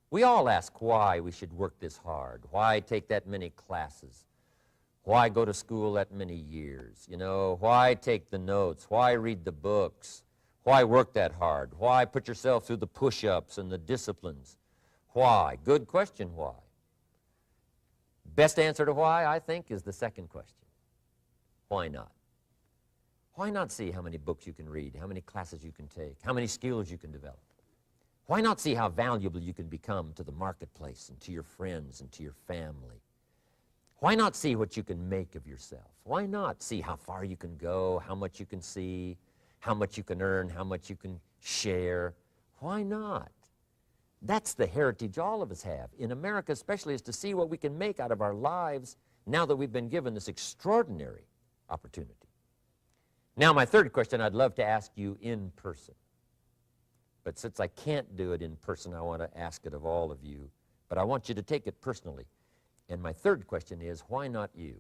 We all ask why we should work this hard, why take that many classes, why go to school that many years, you know, why take the notes, why read the books, why work that hard, why put yourself through the push-ups and the disciplines, why? Good question, why? Best answer to why, I think, is the second question. Why not? Why not see how many books you can read, how many classes you can take, how many skills you can develop? Why not see how valuable you can become to the marketplace and to your friends and to your family? Why not see what you can make of yourself? Why not see how far you can go, how much you can see, how much you can earn, how much you can share? Why not? That's the heritage all of us have, in America especially, is to see what we can make out of our lives now that we've been given this extraordinary opportunity. Now, my third question I'd love to ask you in person. But since I can't do it in person, I want to ask it of all of you. But I want you to take it personally. And my third question is, why not you?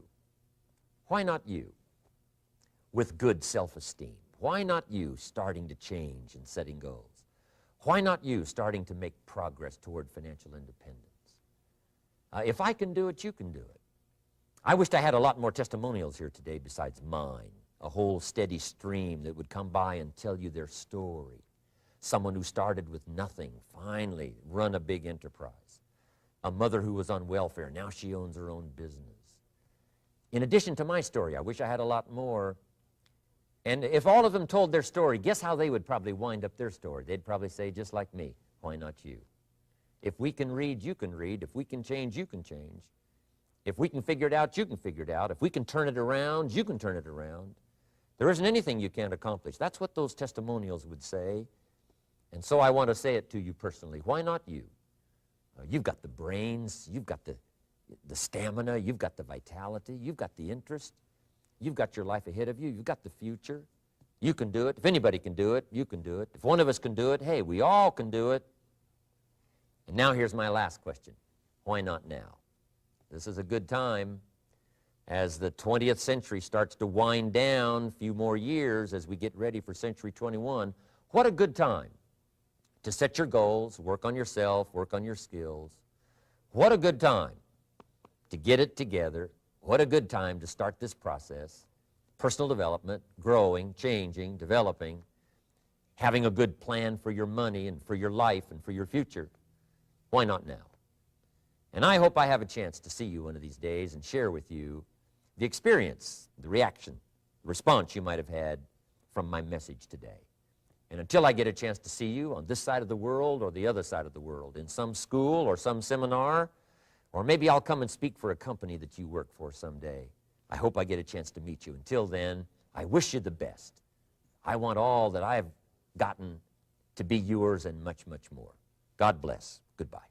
Why not you with good self-esteem? Why not you starting to change and setting goals? Why not you starting to make progress toward financial independence? If I can do it, you can do it. I wished I had a lot more testimonials here today besides mine. a whole steady stream that would come by and tell you their story. Someone who started with nothing, finally run a big enterprise. A mother who was on welfare, now she owns her own business. In addition to my story, I wish I had a lot more. And if all of them told their story, guess how they would probably wind up their story? They'd probably say, just like me, why not you? If we can read, you can read. If we can change, you can change. If we can figure it out, you can figure it out. If we can turn it around, you can turn it around. There isn't anything you can't accomplish. That's what those testimonials would say. And so I want to say it to you personally. Why not you? You've got the brains, you've got the stamina, you've got the vitality, you've got the interest, you've got your life ahead of you, you've got the future. You can do it. If anybody can do it, you can do it. If one of us can do it, hey, we all can do it. And now here's my last question. Why not now? This is a good time as the 20th century starts to wind down, a few more years as we get ready for century 21. What a good time to set your goals, work on yourself, work on your skills. What a good time to get it together. What a good time to start this process. Personal development, growing, changing, developing, having a good plan for your money and for your life and for your future. Why not now? And I hope I have a chance to see you one of these days and share with you the experience, the reaction, the response you might have had from my message today. And until I get a chance to see you on this side of the world or the other side of the world, in some school or some seminar, or maybe I'll come and speak for a company that you work for someday, I hope I get a chance to meet you. Until then, I wish you the best. I want all that I've gotten to be yours and much, much more. God bless. Goodbye.